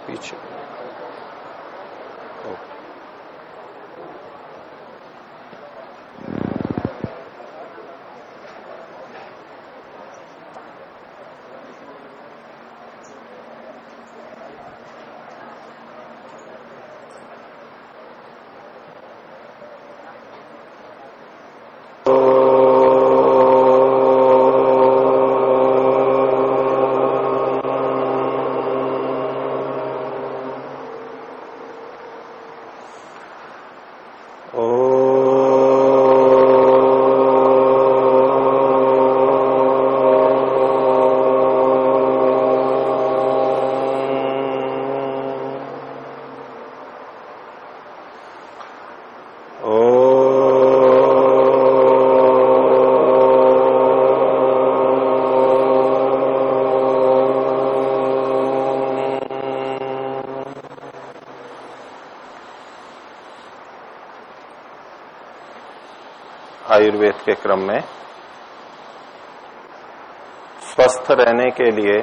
पीछे आयुर्वेद के क्रम में स्वस्थ रहने के लिए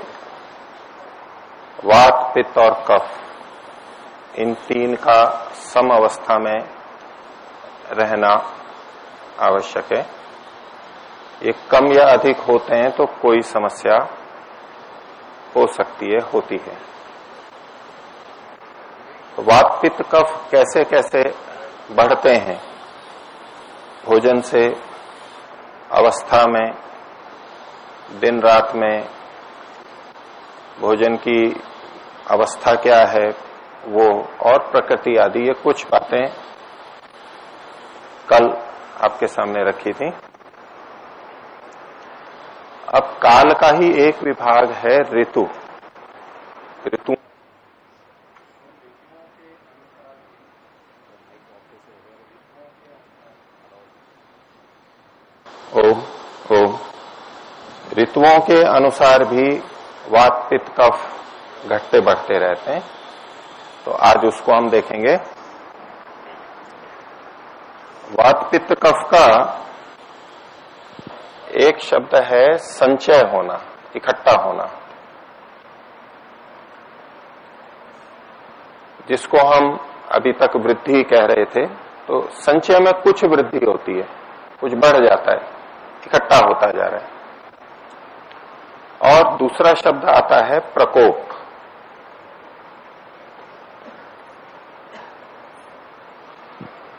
वात, पित्त और कफ इन तीन का सम अवस्था में रहना आवश्यक है। ये कम या अधिक होते हैं तो कोई समस्या हो सकती है, होती है। वात, पित्त, कफ कैसे कैसे बढ़ते हैं? भोजन से, अवस्था में, दिन रात में, भोजन की अवस्था क्या है वो, और प्रकृति आदि, ये कुछ बातें कल आपके सामने रखी थी। अब काल का ही एक विभाग है ऋतु। ऋतु ऋतुओं के अनुसार भी वात, पित्त, कफ घटते बढ़ते रहते हैं। तो आज उसको हम देखेंगे। वात, पित्त, कफ का एक शब्द है संचय होना, इकट्ठा होना, जिसको हम अभी तक वृद्धि कह रहे थे। तो संचय में कुछ वृद्धि होती है, कुछ बढ़ जाता है, इकट्ठा होता जा रहा है। और दूसरा शब्द आता है प्रकोप।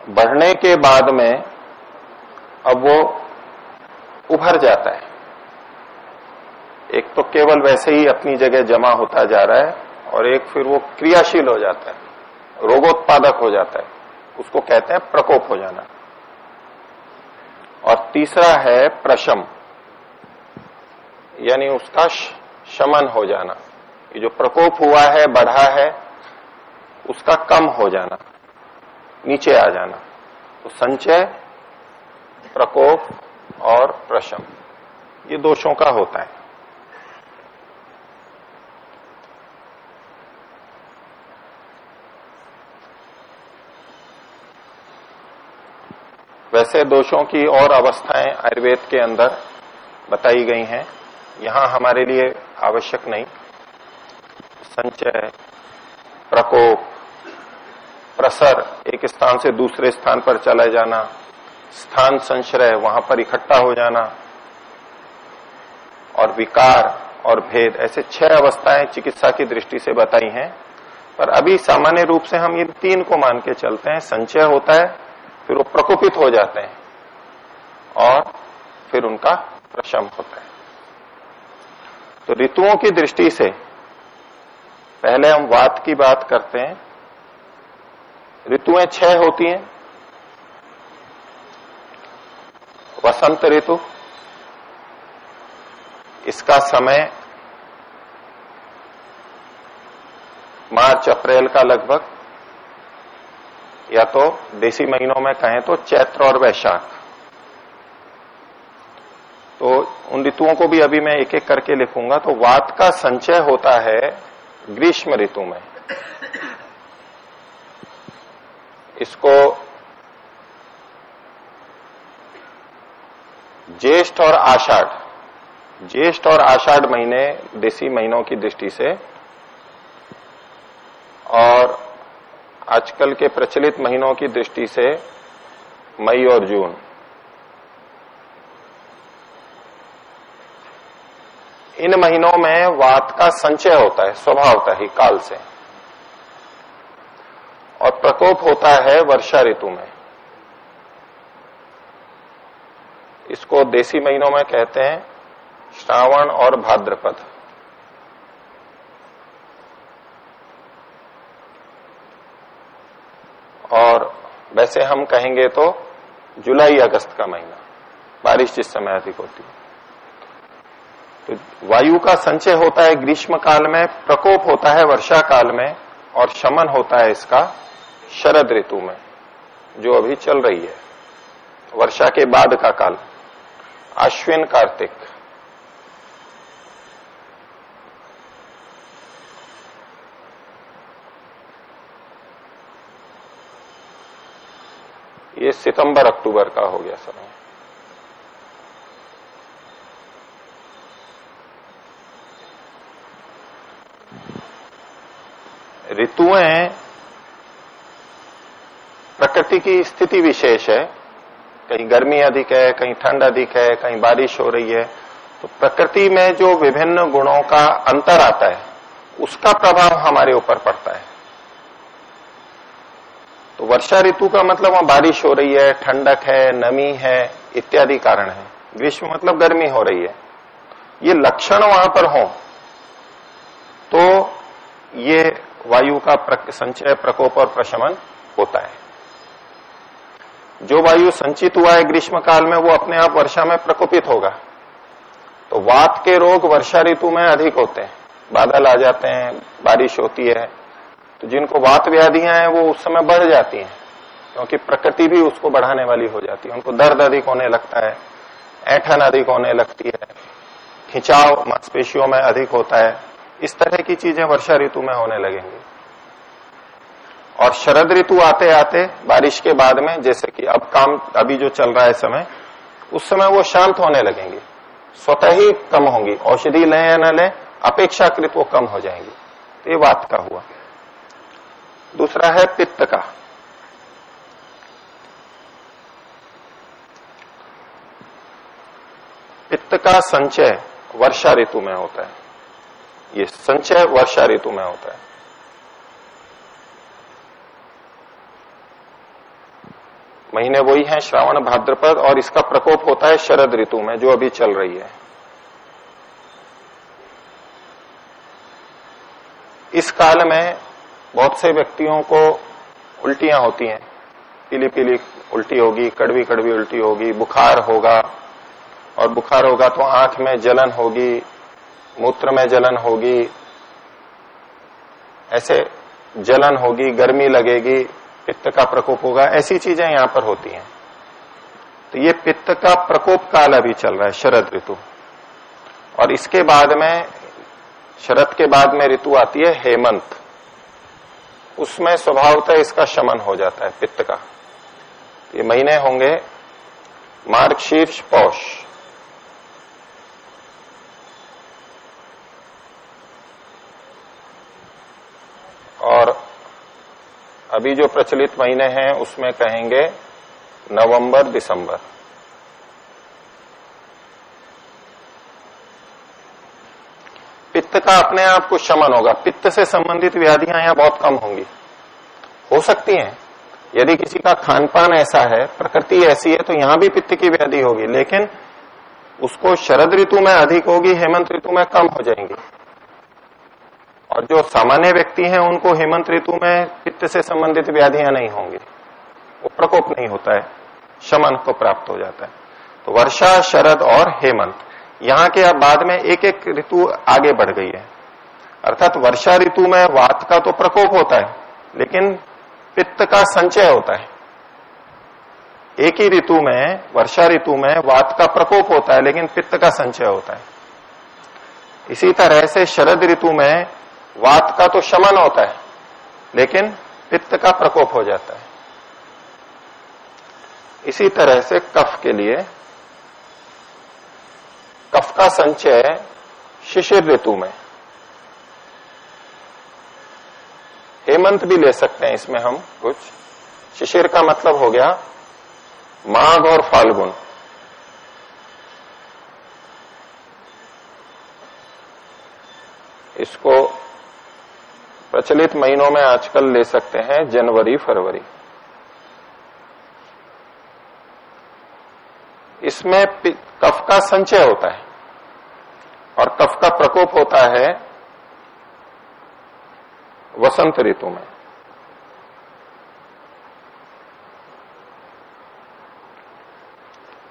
बढ़ने के बाद में अब वो उभर जाता है। एक तो केवल वैसे ही अपनी जगह जमा होता जा रहा है, और एक फिर वो क्रियाशील हो जाता है, रोगोत्पादक हो जाता है। उसको कहते हैं प्रकोप हो जाना। और तीसरा है प्रशम, यानी उसका शमन हो जाना। ये जो प्रकोप हुआ है, बढ़ा है, उसका कम हो जाना, नीचे आ जाना। तो संचय, प्रकोप और प्रशम, ये दोषों का होता है। वैसे दोषों की और अवस्थाएं आयुर्वेद के अंदर बताई गई हैं, यहां हमारे लिए आवश्यक नहीं। संचय, प्रकोप, प्रसर, एक स्थान से दूसरे स्थान पर चला जाना, स्थान संश्रय, वहां पर इकट्ठा हो जाना, और विकार और भेद, ऐसे 6 अवस्थाएं चिकित्सा की दृष्टि से बताई हैं। पर अभी सामान्य रूप से हम ये 3 को मान के चलते हैं। संचय होता है, फिर वो प्रकोपित हो जाते हैं, और फिर उनका प्रशम होता है। तो ऋतुओं की दृष्टि से पहले हम वात की बात करते हैं। ऋतुएं 6 होती हैं। वसंत ऋतु, इसका समय मार्च अप्रैल का लगभग, या तो देसी महीनों में कहें तो चैत्र और वैशाख। तो उन ऋतुओं को भी अभी मैं एक एक करके लिखूंगा। तो वात का संचय होता है ग्रीष्म ऋतु में। इसको ज्येष्ठ और आषाढ़, ज्येष्ठ और आषाढ़ महीने देसी महीनों की दृष्टि से आजकल के प्रचलित महीनों की दृष्टि से मई और जून, इन महीनों में वात का संचय होता है स्वभावतः ही काल से, और प्रकोप होता है वर्षा ऋतु में। इसको देसी महीनों में कहते हैं श्रावण और भाद्रपद। और वैसे हम कहेंगे तो जुलाई अगस्त का महीना, बारिश जिस समय अधिक होती है। तो वायु का संचय होता है ग्रीष्म काल में, प्रकोप होता है वर्षा काल में, और शमन होता है इसका शरद ऋतु में, जो अभी चल रही है, वर्षा के बाद का काल, आश्विन कार्तिक। ये सितंबर अक्टूबर का हो गया समय। ऋतुएं प्रकृति की स्थिति विशेष है, कहीं गर्मी अधिक है, कहीं ठंड अधिक है, कहीं बारिश हो रही है, तो प्रकृति में जो विभिन्न गुणों का अंतर आता है उसका प्रभाव हमारे ऊपर पड़ता है। तो वर्षा ऋतु का मतलब वहां बारिश हो रही है, ठंडक है, नमी है, इत्यादि कारण है। ग्रीष्म मतलब गर्मी हो रही है। ये लक्षण वहां पर हो तो ये वायु का संचय, प्रकोप और प्रशमन होता है। जो वायु संचित हुआ है ग्रीष्म काल में वो अपने आप वर्षा में प्रकोपित होगा। तो वात के रोग वर्षा ऋतु में अधिक होते हैं, बादल आ जाते हैं, बारिश होती है, तो जिनको वात व्याधियां हैं वो उस समय बढ़ जाती हैं, क्योंकि प्रकृति भी उसको बढ़ाने वाली हो जाती है। उनको दर्द अधिक होने लगता है, ऐंठन अधिक होने लगती है, खिंचाव मांसपेशियों में अधिक होता है। इस तरह की चीजें वर्षा ऋतु में होने लगेंगी। और शरद ऋतु आते आते बारिश के बाद में, जैसे कि अब काम अभी जो चल रहा है समय, उस समय वो शांत होने लगेंगी, स्वतः ही कम होंगी। औषधि लें या न लें, अपेक्षाकृत वो कम हो जाएंगी। तो ये वात का हुआ। दूसरा है पित्त का। पित्त का संचय वर्षा ऋतु में होता है। ये संचय वर्षा ऋतु में होता है। महीने वही हैं श्रावण भाद्रपद, और इसका प्रकोप होता है शरद ऋतु में, जो अभी चल रही है। इस काल में बहुत से व्यक्तियों को उल्टियां होती हैं, पीली पीली उल्टी होगी, कड़वी कड़वी उल्टी होगी, बुखार होगा, और बुखार होगा तो आंख में जलन होगी, मूत्र में जलन होगी, ऐसे जलन होगी, गर्मी लगेगी, पित्त का प्रकोप होगा, ऐसी चीजें यहां पर होती हैं। तो ये पित्त का प्रकोप काल अभी चल रहा है, शरद ऋतु। और इसके बाद में, शरद के बाद में ऋतु आती है हेमंत। उसमें स्वभावतः इसका शमन हो जाता है पित्त का। ये महीने होंगे मार्गशीर्ष पौष। और अभी जो प्रचलित महीने हैं उसमें कहेंगे नवंबर दिसंबर। पित्त का अपने आप को शमन होगा। पित्त से संबंधित व्याधियां यहां बहुत कम होंगी, हो सकती हैं। यदि किसी का खान पान ऐसा है, प्रकृति ऐसी है, तो यहां भी पित्त की व्याधि होगी, लेकिन उसको शरद ऋतु में अधिक होगी, हेमंत ऋतु में कम हो जाएंगी। और जो सामान्य व्यक्ति हैं उनको हेमंत ऋतु में पित्त से संबंधित व्याधियां नहीं होंगी, वो प्रकोप नहीं होता है, शमन को प्राप्त हो जाता है। तो वर्षा, शरद और हेमंत, यहाँ के अब बाद में एक एक ऋतु आगे बढ़ गई है। अर्थात वर्षा ऋतु में वात का तो प्रकोप होता है, लेकिन पित्त का संचय होता है। एक ही ऋतु में, वर्षा ऋतु में वात का प्रकोप होता है, लेकिन पित्त का संचय होता है। इसी तरह से शरद ऋतु में वात का तो शमन होता है, लेकिन पित्त का प्रकोप हो जाता है। इसी तरह से कफ के लिए, कफ का संचय शिशिर ऋतु में, हेमंत भी ले सकते हैं इसमें हम कुछ। शिशिर का मतलब हो गया माघ और फाल्गुन। इसको प्रचलित महीनों में आजकल ले सकते हैं जनवरी फरवरी। इसमें कफ का संचय होता है और कफ का प्रकोप होता है वसंत ऋतु में।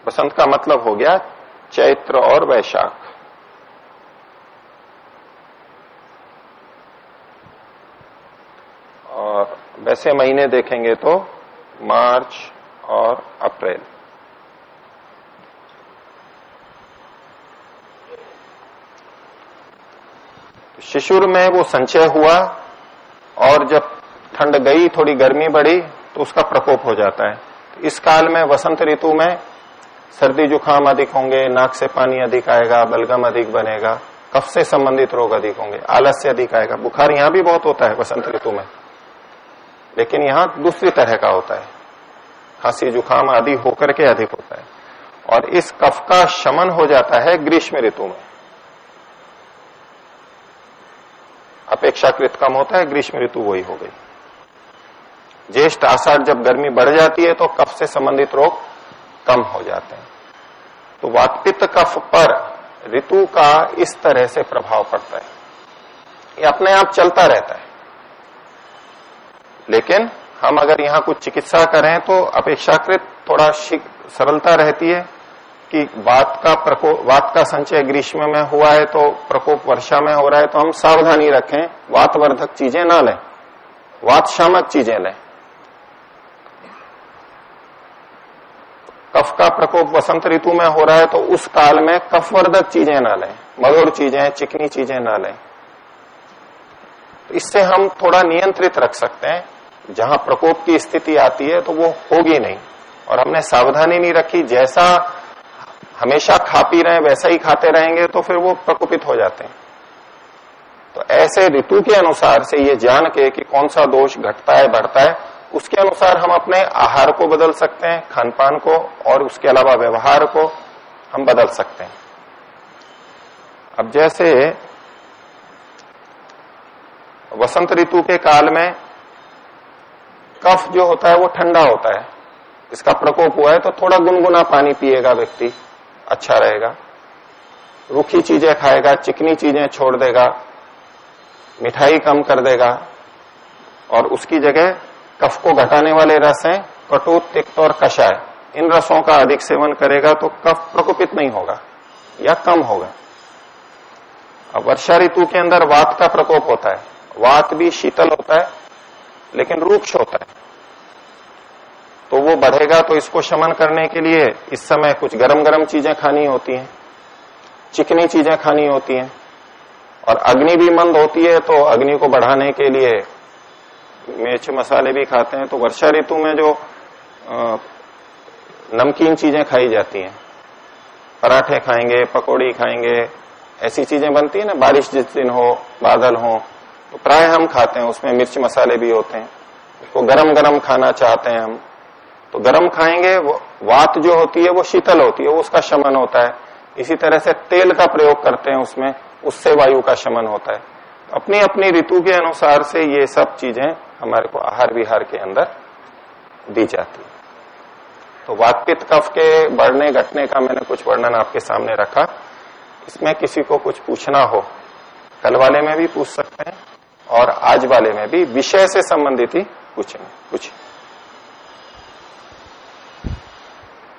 वसंत का मतलब हो गया चैत्र और वैशाख। और वैसे महीने देखेंगे तो मार्च और अप्रैल। शिशुर में वो संचय हुआ और जब ठंड गई, थोड़ी गर्मी बढ़ी तो उसका प्रकोप हो जाता है। तो इस काल में वसंत ऋतु में सर्दी जुकाम अधिक होंगे, नाक से पानी अधिक आएगा, बलगम अधिक बनेगा, कफ से संबंधित रोग अधिक होंगे, आलस्य अधिक आएगा। बुखार यहां भी बहुत होता है वसंत ऋतु में, लेकिन यहां दूसरी तरह का होता है, खांसी जुकाम आदि होकर के अधिक होता है। और इस कफ का शमन हो जाता है ग्रीष्म ऋतु में, अपेक्षाकृत कम होता है। ग्रीष्म ऋतु वही हो गई। ज्येष्ठ आषाढ़ जब गर्मी बढ़ जाती है तो कफ से संबंधित रोग कम हो जाते हैं। तो वातपित्त कफ पर ऋतु का इस तरह से प्रभाव पड़ता है, ये अपने आप चलता रहता है। लेकिन हम अगर यहां कुछ चिकित्सा करें तो अपेक्षाकृत थोड़ा सरलता रहती है कि वात का संचय ग्रीष्म में हुआ है तो प्रकोप वर्षा में हो रहा है, तो हम सावधानी रखें, वातवर्धक चीजें ना लें, वात शामक चीजें लें। कफ का प्रकोप वसंत ऋतु में हो रहा है तो उस काल में कफवर्धक चीजें ना लें, मधुर चीजें, चिकनी चीजें ना लें। तो इससे हम थोड़ा नियंत्रित रख सकते हैं। जहां प्रकोप की स्थिति आती है तो वो होगी नहीं, और हमने सावधानी नहीं रखी, जैसा हमेशा खा पी रहे हैं वैसा ही खाते रहेंगे तो फिर वो प्रकोपित हो जाते हैं। तो ऐसे ऋतु के अनुसार से ये जान के कि कौन सा दोष घटता है बढ़ता है, उसके अनुसार हम अपने आहार को बदल सकते हैं, खान पान को, और उसके अलावा व्यवहार को हम बदल सकते हैं। अब जैसे वसंत ऋतु के काल में कफ जो होता है वो ठंडा होता है, इसका प्रकोप हुआ है तो थोड़ा गुनगुना पानी पिएगा व्यक्ति, अच्छा रहेगा। रूखी चीजें खाएगा, चिकनी चीजें छोड़ देगा, मिठाई कम कर देगा, और उसकी जगह कफ को घटाने वाले रस हैं कटु, तिक्त और कषाय, इन रसों का अधिक सेवन करेगा तो कफ प्रकोपित नहीं होगा या कम होगा। अब वर्षा ऋतु के अंदर वात का प्रकोप होता है। वात भी शीतल होता है लेकिन रूक्ष होता है, तो वो बढ़ेगा। तो इसको शमन करने के लिए इस समय कुछ गरम गरम चीजें खानी होती हैं, चिकनी चीजें खानी होती हैं, और अग्नि भी मंद होती है तो अग्नि को बढ़ाने के लिए मिर्च मसाले भी खाते हैं। तो वर्षा ऋतु में जो नमकीन चीजें खाई जाती हैं, पराठे खाएंगे, पकौड़ी खाएंगे, ऐसी चीजें बनती है ना, बारिश जिस दिन हो, बादल हो, तो प्राय हम खाते हैं, उसमें मिर्च मसाले भी होते हैं। उसको गरम गरम खाना चाहते हैं हम, तो गरम खाएंगे, वात जो होती है वो शीतल होती है, वो उसका शमन होता है। इसी तरह से तेल का प्रयोग करते हैं उसमें, उससे वायु का शमन होता है। अपनी अपनी ऋतु के अनुसार से ये सब चीजें हमारे को आहार विहार के अंदर दी जाती है। तो वातपित्त कफ के बढ़ने घटने का मैंने कुछ वर्णन आपके सामने रखा। इसमें किसी को कुछ पूछना हो, कल वाले में भी पूछ सकते हैं और आज वाले में भी, विषय से संबंधित ही पूछेंगे। कुछ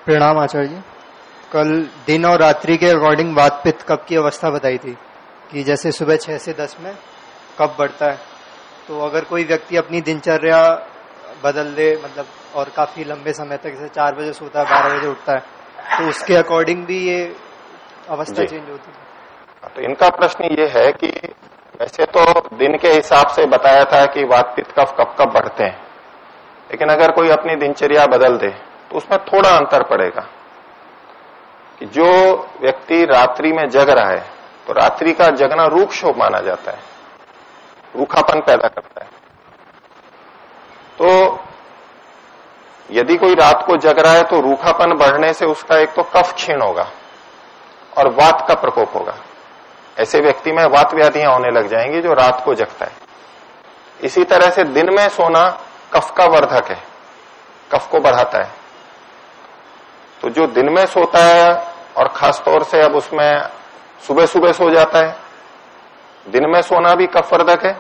प्रणाम आचार्य जी। कल दिन और रात्रि के अकॉर्डिंग वातपित्त कफ की अवस्था बताई थी कि जैसे सुबह 6 से 10 में कफ बढ़ता है, तो अगर कोई व्यक्ति अपनी दिनचर्या बदल दे, मतलब और काफी लंबे समय तक, जैसे 4 बजे सोता है 12 बजे उठता है, तो उसके अकॉर्डिंग भी ये अवस्था चेंज होती है। तो इनका प्रश्न ये है कि वैसे तो दिन के हिसाब से बताया था कि वातपित्त कफ कब कब बढ़ते हैं, लेकिन अगर कोई अपनी दिनचर्या बदल दे तो उसमें थोड़ा अंतर पड़ेगा। कि जो व्यक्ति रात्रि में जग रहा है, तो रात्रि का जगना रूक्ष माना जाता है, रूखापन पैदा करता है। यदि कोई रात को जग रहा है तो रूखापन बढ़ने से उसका एक तो कफ क्षीण होगा और वात का प्रकोप होगा। ऐसे व्यक्ति में वात व्याधियां होने लग जाएंगी जो रात को जगता है। इसी तरह से दिन में सोना कफ का वर्धक है, कफ को बढ़ाता है। तो जो दिन में सोता है और खासतौर से अब उसमें सुबह सुबह सो जाता है, दिन में सोना भी कफवर्धक है।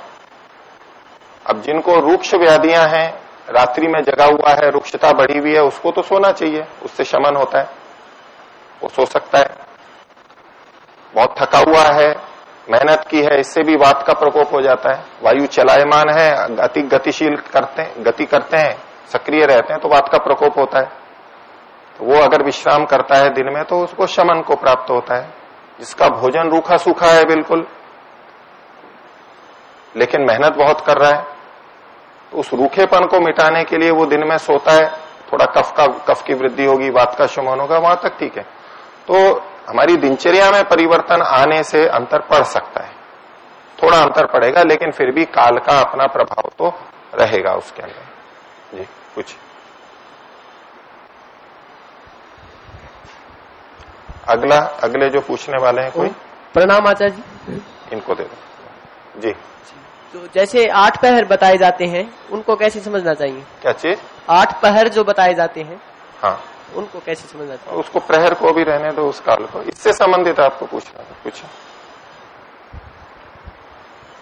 अब जिनको रुक्ष व्याधियां हैं, रात्रि में जगा हुआ है, रुक्षता बढ़ी हुई है, उसको तो सोना चाहिए, उससे शमन होता है, वो सो सकता है। बहुत थका हुआ है, मेहनत की है, इससे भी वात का प्रकोप हो जाता है। वायु चलायमान है, अति गतिशील गति करते हैं, सक्रिय रहते हैं, तो वात का प्रकोप होता है। तो वो अगर विश्राम करता है दिन में तो उसको शमन को प्राप्त होता है। जिसका भोजन रूखा सूखा है बिल्कुल, लेकिन मेहनत बहुत कर रहा है, तो उस रूखेपन को मिटाने के लिए वो दिन में सोता है, थोड़ा कफ की वृद्धि होगी, वात का शमन होगा, वहां तक ठीक है। तो हमारी दिनचर्या में परिवर्तन आने से अंतर पड़ सकता है, थोड़ा अंतर पड़ेगा, लेकिन फिर भी काल का अपना प्रभाव तो रहेगा उसके अंदर। जी कुछ अगले जो पूछने वाले हैं कोई? प्रणाम आचार्य जी। इनको दे दो जी। तो जैसे 8 पहर बताए जाते हैं, उनको कैसे समझना चाहिए? क्या चीज? 8 पहर जो बताए जाते हैं, हाँ, उनको कैसे समझना चाहिए? उसको प्रहर को भी रहने दो, उस काल को। इससे संबंधित आपको पूछना है कुछ?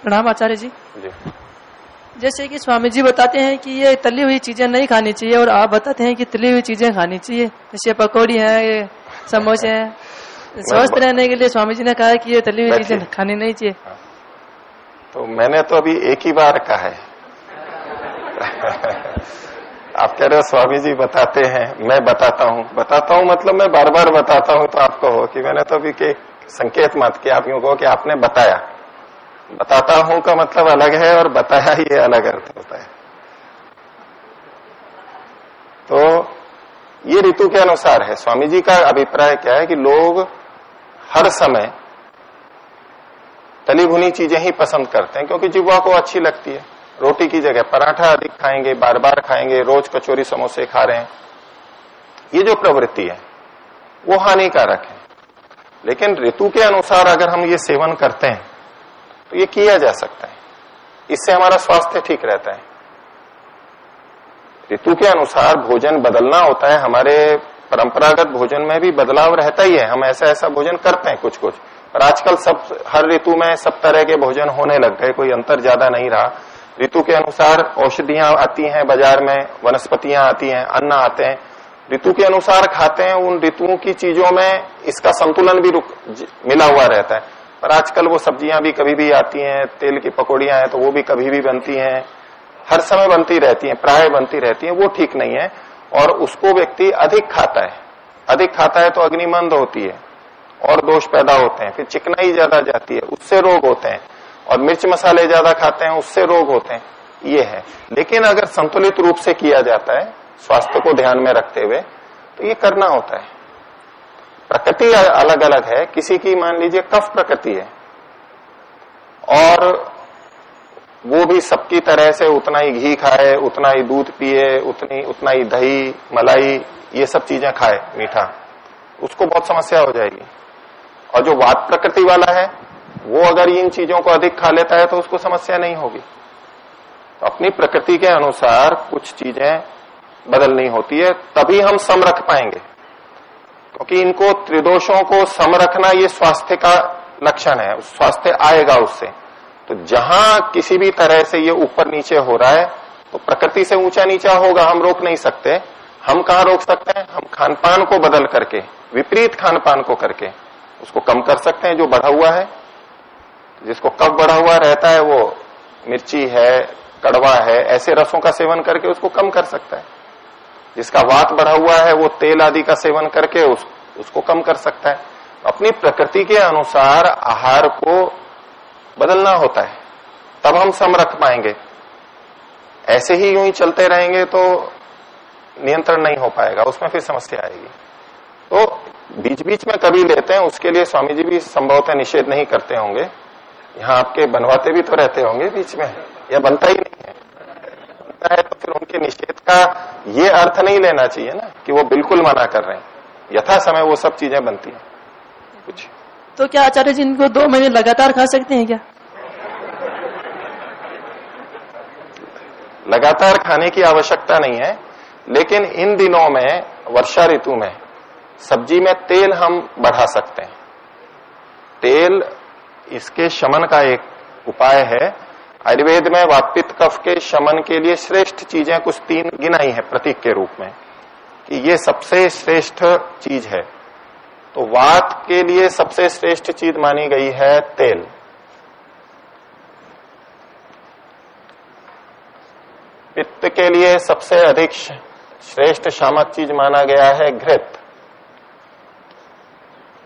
प्रणाम आचार्य जी। जी। जैसे कि स्वामी जी बताते हैं कि ये तली हुई चीजें नहीं खानी चाहिए, और आप बताते हैं कि तली हुई चीजें खानी चाहिए, जैसे पकौड़ी है, ये समोसे हैं। स्वस्थ रहने के लिए स्वामी जी ने कहा है कि ये तली हुई चीजें खानी नहीं चाहिए। तो मैंने तो अभी एक ही बार कहा है। आप कह रहे हो स्वामी जी बताते हैं, मैं बताता हूं मतलब मैं बार बार बताता हूं, तो आपको हो कि मैंने तो अभी के संकेत मत किया, आप यूं कहो कि आपने बताया। बताता हूं का मतलब अलग है और बताया ही अलग अर्थ होता है। तो ये ऋतु के अनुसार है। स्वामी जी का अभिप्राय क्या है कि लोग हर समय तली भुनी चीजें ही पसंद करते हैं, क्योंकि जिह्वा को अच्छी लगती है। रोटी की जगह पराठा अधिक खाएंगे, बार बार खाएंगे, रोज कचौरी समोसे खा रहे हैं। ये जो प्रवृत्ति है वो हानिकारक है। लेकिन ऋतु के अनुसार अगर हम ये सेवन करते हैं तो ये किया जा सकता है, इससे हमारा स्वास्थ्य ठीक रहता है। ऋतु के अनुसार भोजन बदलना होता है। हमारे परंपरागत भोजन में भी बदलाव रहता ही है, हम ऐसा भोजन करते हैं कुछ कुछ, पर आजकल हर ऋतु में सब तरह के भोजन होने लग गए, कोई अंतर ज्यादा नहीं रहा। ऋतु के अनुसार औषधियां आती हैं बाजार में, वनस्पतियां आती हैं, अन्न आते हैं, ऋतु के अनुसार खाते हैं। उन ऋतुओं की चीजों में इसका संतुलन भी मिला हुआ रहता है। पर आजकल वो सब्जियां भी कभी भी आती हैं, तेल की पकौड़ियां हैं तो वो भी कभी भी बनती हैं, हर समय बनती रहती हैं, प्राय बनती रहती हैं, वो ठीक नहीं है। और उसको व्यक्ति अधिक खाता है तो अग्नि मंद होती है और दोष पैदा होते हैं, फिर चिकनाई ज्यादा जाती है, उससे रोग होते हैं। और मिर्च मसाले ज्यादा खाते हैं, उससे रोग होते हैं, ये है। लेकिन अगर संतुलित रूप से किया जाता है, स्वास्थ्य को ध्यान में रखते हुए, तो ये करना होता है। प्रकृति अलग अलग है। किसी की मान लीजिए कफ प्रकृति है और वो भी सबकी तरह से उतना ही घी खाए, उतना ही दूध पिए, उतना ही दही मलाई ये सब चीजें खाए मीठा, उसको बहुत समस्या हो जाएगी। और जो वात प्रकृति वाला है वो अगर इन चीजों को अधिक खा लेता है तो उसको समस्या नहीं होगी। तो अपनी प्रकृति के अनुसार कुछ चीजें बदलनी होती है, तभी हम सम रख पाएंगे। क्योंकि इनको त्रिदोषों को सम रखना ये स्वास्थ्य का लक्षण है, स्वास्थ्य आएगा उससे। तो जहां किसी भी तरह से ये ऊपर नीचे हो रहा है तो प्रकृति से ऊंचा नीचा होगा, हम रोक नहीं सकते। हम कहां रोक सकते हैं? हम खान पान को बदल करके, विपरीत खान पान को करके उसको कम कर सकते हैं। जो बढ़ा हुआ है, जिसको कफ बढ़ा हुआ रहता है, वो मिर्ची है, कड़वा है, ऐसे रसों का सेवन करके उसको कम कर सकता है। जिसका वात बढ़ा हुआ है वो तेल आदि का सेवन करके उसको कम कर सकता है। अपनी प्रकृति के अनुसार आहार को बदलना होता है, तब हम सम रख पाएंगे। ऐसे ही यूं ही चलते रहेंगे तो नियंत्रण नहीं हो पाएगा, उसमें फिर समस्या आएगी। तो बीच बीच में कभी लेते हैं, उसके लिए स्वामी जी भी संभवतः निषेध नहीं करते होंगे। यहाँ आपके बनवाते भी तो रहते होंगे बीच में, या बनता ही नहीं है? बनता है तो फिर उनके निषेध का ये अर्थ नहीं लेना चाहिए ना कि वो बिल्कुल मना कर रहे हैं, यथा समय वो सब चीजें बनती हैं। कुछ तो क्या आचार्य जी इनको 2 महीने लगातार खा सकते हैं क्या? लगातार खाने की आवश्यकता नहीं है, लेकिन इन दिनों में, वर्षा ऋतु में, सब्जी में तेल हम बढ़ा सकते हैं। तेल इसके शमन का एक उपाय है। आयुर्वेद में वात पित्त कफ के शमन के लिए श्रेष्ठ चीजें कुछ 3 गिनाई है प्रतीक के रूप में कि ये सबसे श्रेष्ठ चीज है। तो वात के लिए सबसे श्रेष्ठ चीज मानी गई है तेल। पित्त के लिए सबसे अधिक श्रेष्ठ शामक चीज माना गया है घृत,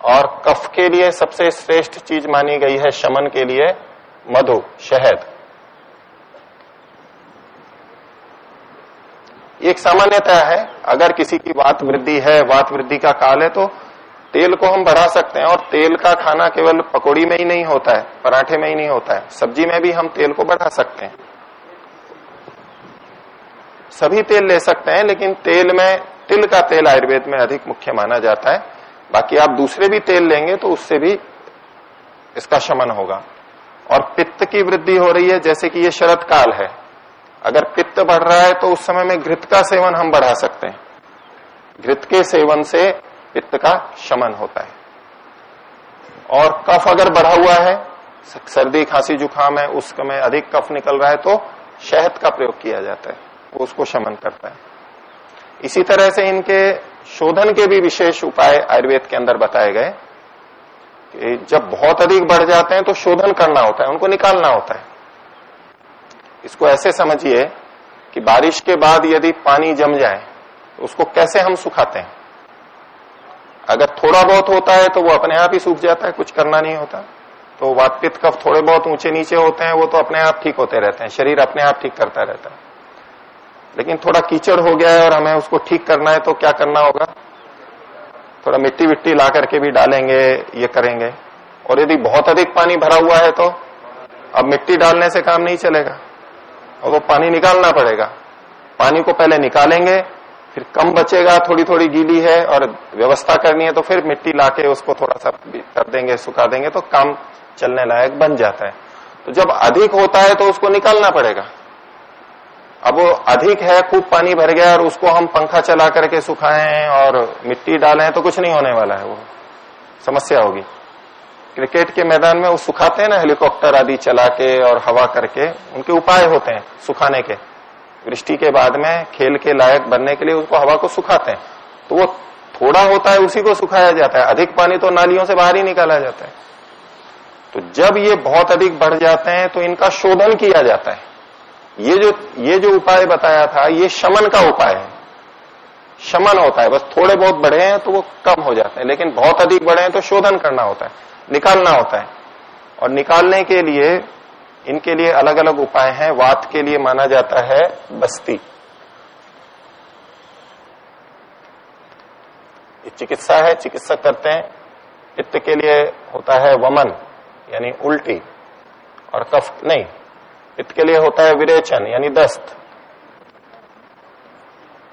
और कफ के लिए सबसे श्रेष्ठ चीज मानी गई है शमन के लिए मधु, शहद। एक सामान्यता है, अगर किसी की वात वृद्धि है, वात वृद्धि का काल है, तो तेल को हम बढ़ा सकते हैं। और तेल का खाना केवल पकौड़ी में ही नहीं होता है, पराठे में ही नहीं होता है, सब्जी में भी हम तेल को बढ़ा सकते हैं। सभी तेल ले सकते हैं, लेकिन तेल में तिल का तेल आयुर्वेद में अधिक मुख्य माना जाता है। बाकी आप दूसरे भी तेल लेंगे तो उससे भी इसका शमन होगा। और पित्त की वृद्धि हो रही है, जैसे कि ये शरद काल है, अगर पित्त बढ़ रहा है तो उस समय में घृत का सेवन हम बढ़ा सकते हैं। घृत के सेवन से पित्त का शमन होता है। और कफ अगर बढ़ा हुआ है, सर्दी खांसी जुकाम है, उस समय अधिक कफ निकल रहा है, तो शहद का प्रयोग किया जाता है, वो उसको शमन करता है। इसी तरह से इनके शोधन के भी विशेष उपाय आयुर्वेद के अंदर बताए गए कि जब बहुत अधिक बढ़ जाते हैं तो शोधन करना होता है, उनको निकालना होता है। इसको ऐसे समझिए कि बारिश के बाद यदि पानी जम जाए तो उसको कैसे हम सुखाते हैं। अगर थोड़ा बहुत होता है तो वो अपने आप ही सूख जाता है, कुछ करना नहीं होता। तो वात पित्त कफ थोड़े बहुत ऊंचे नीचे होते हैं, वो तो अपने आप ठीक होते रहते हैं, शरीर अपने आप ठीक करता रहता है। लेकिन थोड़ा कीचड़ हो गया है और हमें उसको ठीक करना है, तो क्या करना होगा? थोड़ा मिट्टी विट्टी ला करके भी डालेंगे, ये करेंगे। और यदि बहुत अधिक पानी भरा हुआ है तो अब मिट्टी डालने से काम नहीं चलेगा, और वो पानी निकालना पड़ेगा। पानी को पहले निकालेंगे, फिर कम बचेगा, थोड़ी थोड़ी गीली है और व्यवस्था करनी है, तो फिर मिट्टी लाके उसको थोड़ा सा कर देंगे, सुखा देंगे, तो काम चलने लायक बन जाता है। तो जब अधिक होता है तो उसको निकालना पड़ेगा। अब वो अधिक है, खूब पानी भर गया और उसको हम पंखा चला करके सुखाएं और मिट्टी डालें तो कुछ नहीं होने वाला है, वो समस्या होगी। क्रिकेट के मैदान में वो सुखाते हैं ना, हेलीकॉप्टर आदि चला के और हवा करके, उनके उपाय होते हैं सुखाने के। वृष्टि के बाद में खेल के लायक बनने के लिए उसको हवा को सुखाते हैं। तो वो थोड़ा होता है, उसी को सुखाया जाता है। अधिक पानी तो नालियों से बाहर ही निकाला जाता है। तो जब ये बहुत अधिक बढ़ जाते हैं तो इनका शोधन किया जाता है। ये जो उपाय बताया था, ये शमन का उपाय है, शमन होता है। बस थोड़े बहुत बढ़े हैं तो वो कम हो जाते हैं, लेकिन बहुत अधिक बढ़े हैं तो शोधन करना होता है, निकालना होता है। और निकालने के लिए इनके लिए अलग अलग उपाय हैं। वात के लिए माना जाता है बस्ती, ये चिकित्सा है, चिकित्सक करते हैं। पित्त के लिए होता है वमन यानी उल्टी, और कफ नहीं, पित्त के लिए होता है विरेचन यानी दस्त,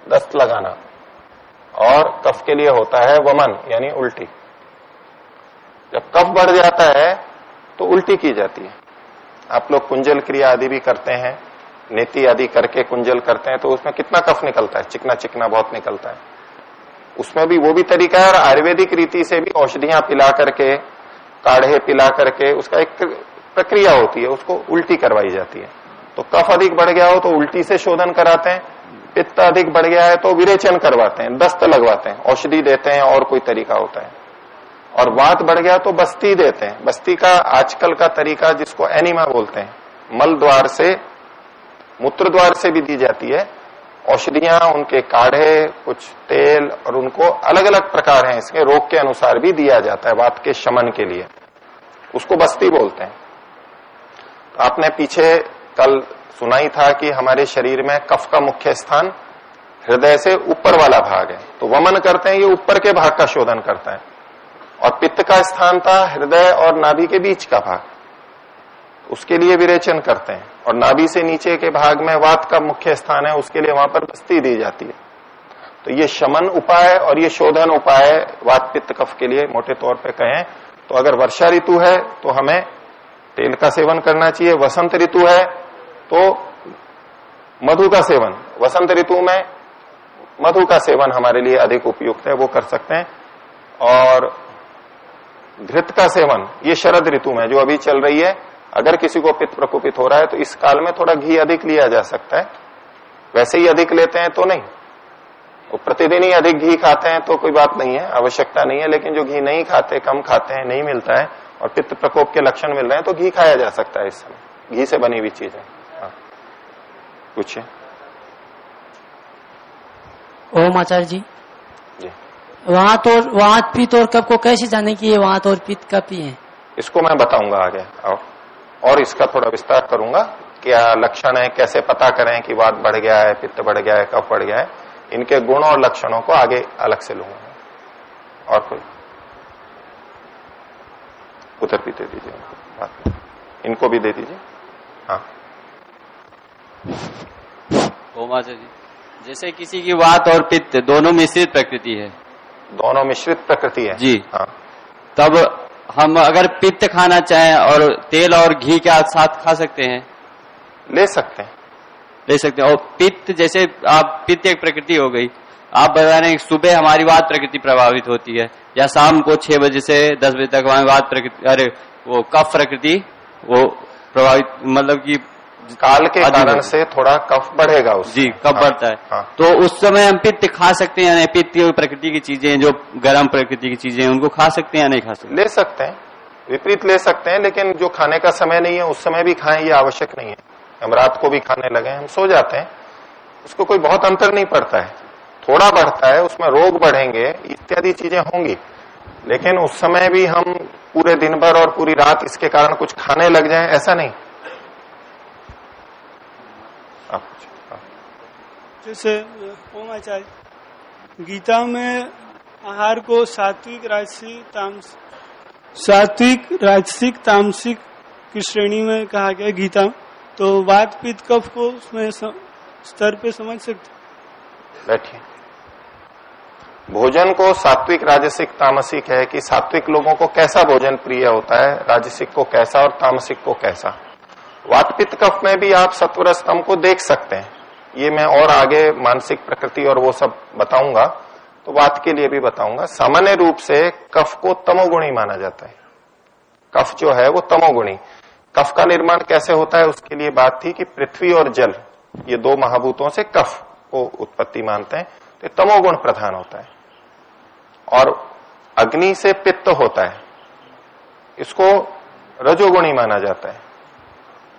दस्त लगाना, और कफ के लिए होता है वमन यानी उल्टी। जब कफ बढ़ जाता है तो उल्टी की जाती है। आप लोग कुंजल क्रिया आदि भी करते हैं, नेति आदि करके कुंजल करते हैं, तो उसमें कितना कफ निकलता है, चिकना चिकना बहुत निकलता है। उसमें भी वो भी तरीका है, और आयुर्वेदिक रीति से भी औषधियां पिला करके, काढ़े पिला करके उसका एक प्रक्रिया होती है, उसको उल्टी करवाई जाती है। तो कफ अधिक बढ़ गया हो तो उल्टी से शोधन कराते हैं, पित्त अधिक बढ़ गया है तो विरेचन करवाते हैं, दस्त लगवाते हैं, औषधि देते हैं, और कोई तरीका होता है। और वात बढ़ गया तो बस्ती देते हैं। बस्ती का आजकल का तरीका जिसको एनिमा बोलते हैं, मल द्वार से, मूत्र द्वार से भी दी जाती है औषधियां, उनके काढ़े, कुछ तेल, और उनको अलग अलग प्रकार हैं, इसके रोग के अनुसार भी दिया जाता है वात के शमन के लिए, उसको बस्ती बोलते हैं। तो आपने पीछे कल सुना ही था कि हमारे शरीर में कफ का मुख्य स्थान हृदय से ऊपर वाला भाग है, तो वमन करते हैं, ये ऊपर के भाग का शोधन करता है। और पित्त का स्थान था हृदय और नाभि के बीच का भाग, उसके लिए विरेचन करते हैं, और नाभि से नीचे के भाग में वात का मुख्य स्थान है, उसके लिए वहां पर बस्ती दी जाती है। तो ये शमन उपाय और ये शोधन उपाय वात पित्त कफ के लिए मोटे तौर पे कहें तो अगर वर्षा ऋतु है तो हमें तेल का सेवन करना चाहिए, वसंत ऋतु है तो मधु का सेवन, वसंत ऋतु में मधु का सेवन हमारे लिए अधिक उपयुक्त है, वो कर सकते हैं। और घृत का सेवन ये शरद ऋतु में जो अभी चल रही है, अगर किसी को पित्त प्रकोपित हो रहा है तो इस काल में थोड़ा घी अधिक लिया जा सकता है। वैसे ही अधिक लेते हैं तो नहीं, वो प्रतिदिन ही अधिक घी खाते हैं तो कोई बात नहीं है, आवश्यकता नहीं है। लेकिन जो घी नहीं खाते, कम खाते हैं, नहीं मिलता है और पित्त प्रकोप के लक्षण मिल रहे हैं तो घी खाया जा सकता है इस समय, घी से बनी हुई चीजें। हाँ पूछिए। ओम आचार्य जी, जी वात पित्त और कफ को कैसे जाने की ये वात और पित्त कफ ही है? इसको मैं बताऊंगा आगे और इसका थोड़ा विस्तार करूंगा, क्या लक्षण है, कैसे पता करें कि वात बढ़ गया है, पित्त बढ़ गया है, कफ बढ़ गया है, इनके गुण और लक्षणों को आगे अलग से लूंगा। और कोई उधर भी दे दीजिए, इनको भी दे दीजिए। हाँ ओम आचार्य जी, जैसे किसी की वात और पित्त दोनों मिश्रित प्रकृति है, दोनों मिश्रित प्रकृति है जी, हाँ, तब हम अगर पित्त खाना चाहें और तेल और घी के साथ खा सकते हैं? ले सकते हैं, ले सकते हैं। और पित्त, जैसे आप पित्त एक प्रकृति हो गई, आप बता रहे हैं सुबह हमारी वात प्रकृति प्रभावित होती है या शाम को 6 बजे से 10 बजे तक हमारी वात प्रकृति, अरे वो कफ प्रकृति वो प्रभावित, मतलब कि काल के कारण से थोड़ा कफ बढ़ेगा उससे। जी, कफ हाँ, बढ़ता है। हाँ। तो उस समय हम पित्त खा सकते हैं या नहीं? पित्त प्रकृति की चीजें, जो गर्म प्रकृति की चीजें, उनको खा सकते हैं या नहीं खा सकते? ले सकते हैं, विपरीत ले सकते हैं, लेकिन जो खाने का समय नहीं है उस समय भी खाएं ये आवश्यक नहीं है। हम रात को भी खाने लगे, हम सो जाते हैं, उसको कोई बहुत अंतर नहीं पड़ता है। थोड़ा बढ़ता है, उसमें रोग बढ़ेंगे इत्यादि चीजें होंगी, लेकिन उस समय भी हम पूरे दिन भर और पूरी रात इसके कारण कुछ खाने लग जाएं, ऐसा नहीं। जैसे ओम आचार्य, गीता में आहार को सात्विक राजसिक तामसिक की श्रेणी में कहा गया गीता, तो वात पित्त कफ को उसमें स्तर पे समझ सकते? बैठिए। भोजन को सात्विक राजसिक तामसिक है कि सात्विक लोगों को कैसा भोजन प्रिय होता है, राजसिक को कैसा और तामसिक को कैसा। वात पित्त कफ में भी आप सत्वर स्तंभ को देख सकते हैं, ये मैं और आगे मानसिक प्रकृति और वो सब बताऊंगा, तो वात के लिए भी बताऊंगा। सामान्य रूप से कफ को तमोगुणी माना जाता है, कफ जो है वो तमोगुणी। कफ का निर्माण कैसे होता है उसके लिए बात थी कि पृथ्वी और जल, ये दो महाभूतों से कफ को उत्पत्ति मानते हैं, तो तमोगुण प्रधान होता है। और अग्नि से पित्त होता है, इसको रजोगुणी माना जाता है।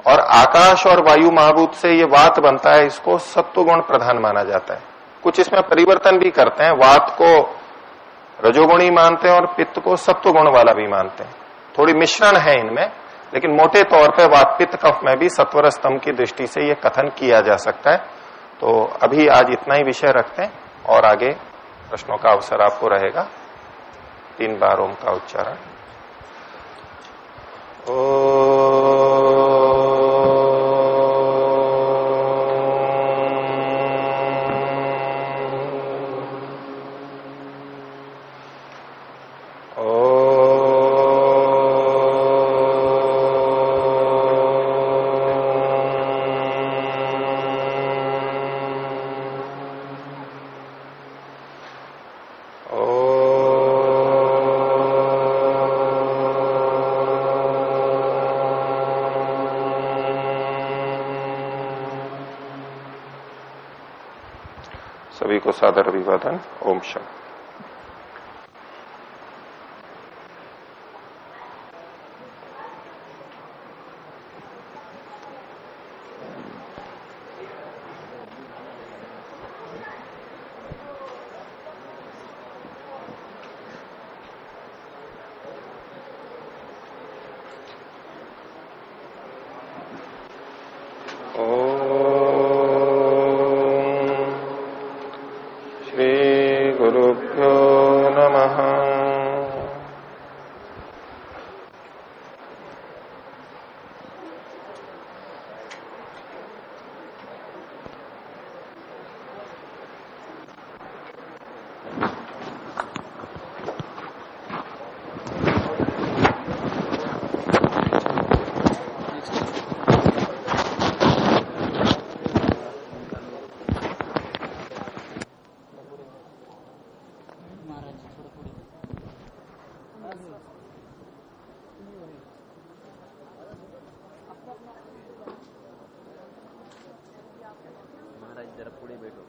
और आकाश और वायु महाभूत से ये वात बनता है, इसको सत्वगुण प्रधान माना जाता है। कुछ इसमें परिवर्तन भी करते हैं, वात को रजोगुणी मानते हैं और पित्त को सत्वगुण वाला भी मानते हैं, थोड़ी मिश्रण है इनमें, लेकिन मोटे तौर पे वात पित्त कफ में भी सत्वर स्तंभ की दृष्टि से ये कथन किया जा सकता है। तो अभी आज इतना ही विषय रखते हैं और आगे प्रश्नों का अवसर आपको रहेगा। 3 बार ओम का उच्चारण। सभी को सादर अभिवादन। ओम शांति। जरा पूरे बैठो।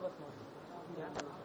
बस